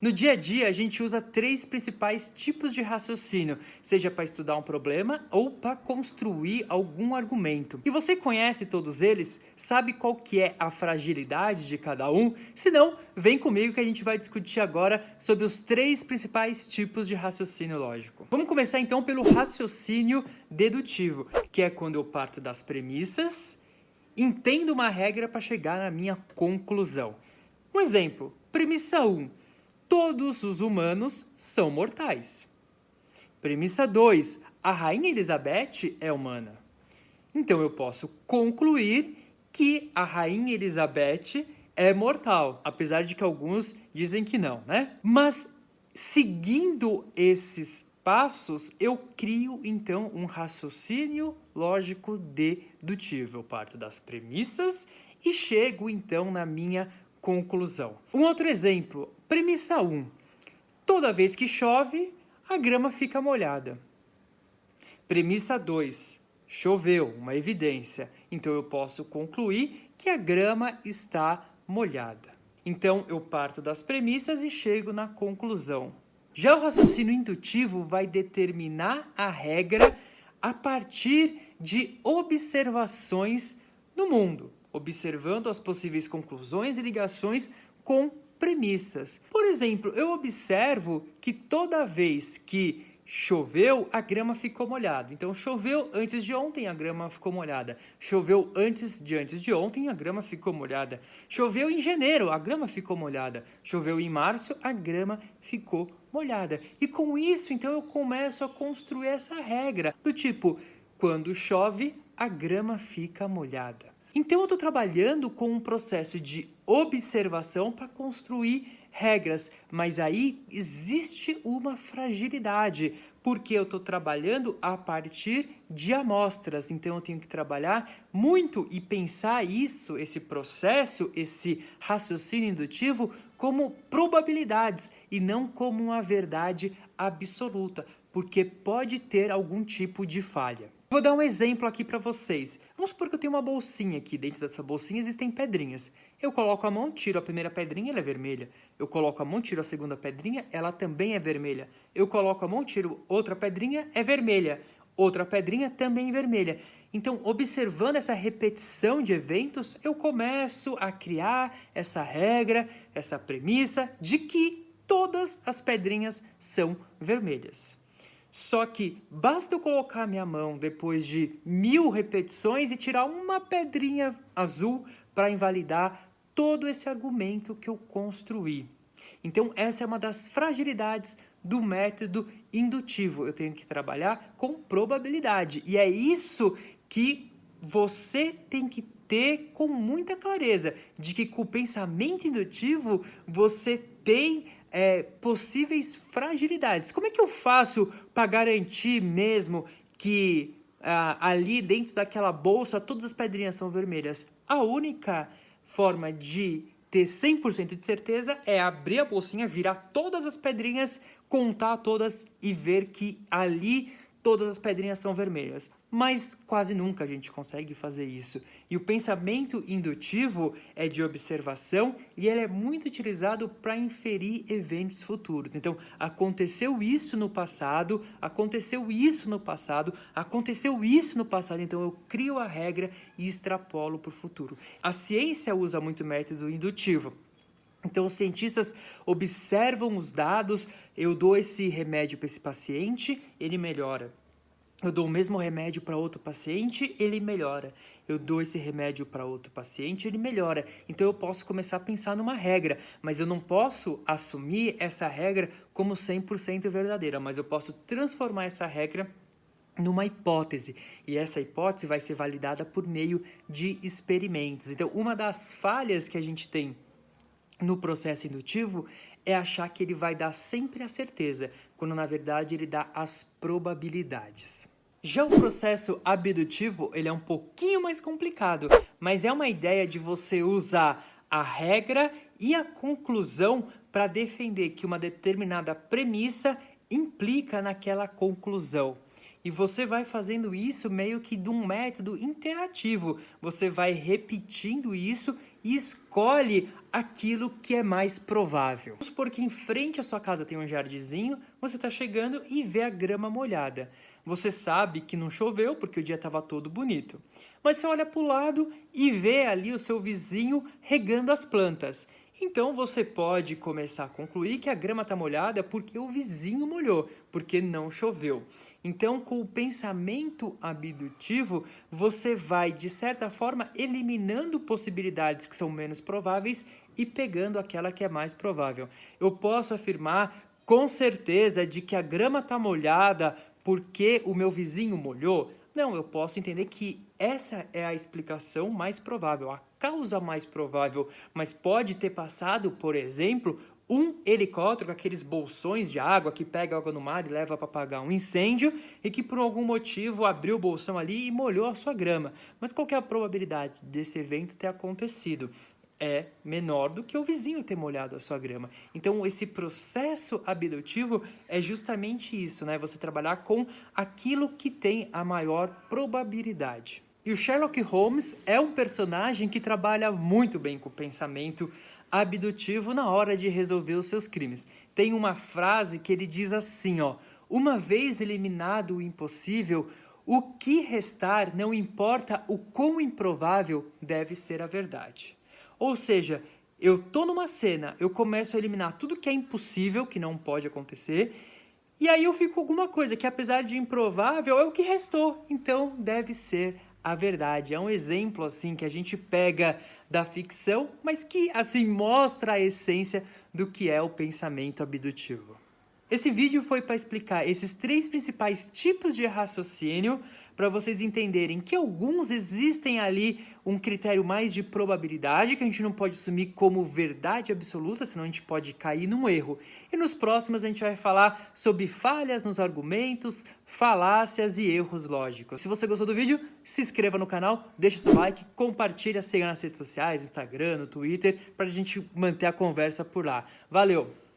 No dia a dia, a gente usa três principais tipos de raciocínio, seja para estudar um problema ou para construir algum argumento. E você conhece todos eles? Sabe qual que é a fragilidade de cada um? Se não, vem comigo que a gente vai discutir agora sobre os três principais tipos de raciocínio lógico. Vamos começar então pelo raciocínio dedutivo, que é quando eu parto das premissas, entendo uma regra para chegar na minha conclusão. Um exemplo, premissa 1. Todos os humanos são mortais. Premissa 2. A Rainha Elizabeth é humana. Então eu posso concluir que a Rainha Elizabeth é mortal, apesar de que alguns dizem que não, né? Mas seguindo esses passos, eu crio então um raciocínio lógico dedutivo. Eu parto das premissas e chego então na minha conclusão. Um outro exemplo, premissa 1. Toda vez que chove, a grama fica molhada. Premissa 2. Choveu, uma evidência. Então eu posso concluir que a grama está molhada. Então eu parto das premissas e chego na conclusão. Já o raciocínio indutivo vai determinar a regra a partir de observações no mundo, observando as possíveis conclusões e ligações com premissas. Por exemplo, eu observo que toda vez que choveu, a grama ficou molhada. Então, choveu antes de ontem, a grama ficou molhada. Choveu antes de ontem, a grama ficou molhada. Choveu em janeiro, a grama ficou molhada. Choveu em março, a grama ficou molhada. E com isso, então, eu começo a construir essa regra do tipo, quando chove, a grama fica molhada. Então eu estou trabalhando com um processo de observação para construir regras, mas aí existe uma fragilidade, porque eu estou trabalhando a partir de amostras, então eu tenho que trabalhar muito e pensar isso, esse processo, esse raciocínio indutivo, como probabilidades e não como uma verdade absoluta, porque pode ter algum tipo de falha. Vou dar um exemplo aqui para vocês. Vamos supor que eu tenho uma bolsinha aqui. Dentro dessa bolsinha existem pedrinhas. Eu coloco a mão, tiro a primeira pedrinha, ela é vermelha. Eu coloco a mão, tiro a segunda pedrinha, ela também é vermelha. Eu coloco a mão, tiro outra pedrinha, é vermelha. Outra pedrinha também vermelha. Então, observando essa repetição de eventos, eu começo a criar essa regra, essa premissa de que todas as pedrinhas são vermelhas. Só que basta eu colocar minha mão depois de 1000 repetições e tirar uma pedrinha azul para invalidar todo esse argumento que eu construí. Então, essa é uma das fragilidades do método indutivo. Eu tenho que trabalhar com probabilidade. E é isso que você tem que ter com muita clareza, de que com o pensamento indutivo você tem possíveis fragilidades. Como é que eu faço para garantir mesmo que ali dentro daquela bolsa todas as pedrinhas são vermelhas? A única forma de ter 100% de certeza é abrir a bolsinha, virar todas as pedrinhas, contar todas e ver que ali todas as pedrinhas são vermelhas. Mas quase nunca a gente consegue fazer isso. E o pensamento indutivo é de observação e ele é muito utilizado para inferir eventos futuros. Então, aconteceu isso no passado, aconteceu isso no passado, aconteceu isso no passado, então eu crio a regra e extrapolo para o futuro. A ciência usa muito método indutivo. Então, os cientistas observam os dados, eu dou esse remédio para esse paciente, ele melhora. Eu dou o mesmo remédio para outro paciente, ele melhora. Eu dou esse remédio para outro paciente, ele melhora. Então eu posso começar a pensar numa regra, mas eu não posso assumir essa regra como 100% verdadeira, mas eu posso transformar essa regra numa hipótese, e essa hipótese vai ser validada por meio de experimentos. Então, uma das falhas que a gente tem no processo indutivo é achar que ele vai dar sempre a certeza, quando na verdade ele dá as probabilidades. Já o processo abdutivo, ele é um pouquinho mais complicado, mas é uma ideia de você usar a regra e a conclusão para defender que uma determinada premissa implica naquela conclusão. E você vai fazendo isso meio que de um método interativo. Você vai repetindo isso e escolhe aquilo que é mais provável. Vamos supor que em frente à sua casa tem um jardinzinho, você está chegando e vê a grama molhada. Você sabe que não choveu porque o dia estava todo bonito. Mas você olha para o lado e vê ali o seu vizinho regando as plantas. Então você pode começar a concluir que a grama está molhada porque o vizinho molhou, porque não choveu. Então, com o pensamento abdutivo, você vai, de certa forma, eliminando possibilidades que são menos prováveis e pegando aquela que é mais provável. Eu posso afirmar com certeza de que a grama está molhada porque o meu vizinho molhou? Não, eu posso entender que essa é a explicação mais provável, a causa mais provável, mas pode ter passado, por exemplo, um helicóptero com aqueles bolsões de água que pega água no mar e leva para apagar um incêndio e que por algum motivo abriu o bolsão ali e molhou a sua grama. Mas qual que é a probabilidade desse evento ter acontecido? É menor do que o vizinho ter molhado a sua grama. Então, esse processo abdutivo é justamente isso, né? Você trabalhar com aquilo que tem a maior probabilidade. E o Sherlock Holmes é um personagem que trabalha muito bem com o pensamento abdutivo na hora de resolver os seus crimes. Tem uma frase que ele diz assim, ó: uma vez eliminado o impossível, o que restar não importa o quão improvável deve ser a verdade. Ou seja, eu tô numa cena, eu começo a eliminar tudo que é impossível, que não pode acontecer, e aí eu fico com alguma coisa que, apesar de improvável, é o que restou. Então, deve ser a verdade. É um exemplo, assim, que a gente pega da ficção, mas que, assim, mostra a essência do que é o pensamento abdutivo. Esse vídeo foi para explicar esses 3 principais tipos de raciocínio, para vocês entenderem que alguns existem ali um critério mais de probabilidade, que a gente não pode assumir como verdade absoluta, senão a gente pode cair num erro. E nos próximos a gente vai falar sobre falhas nos argumentos, falácias e erros lógicos. Se você gostou do vídeo, se inscreva no canal, deixa seu like, compartilha, siga nas redes sociais, no Instagram, no Twitter, para a gente manter a conversa por lá. Valeu!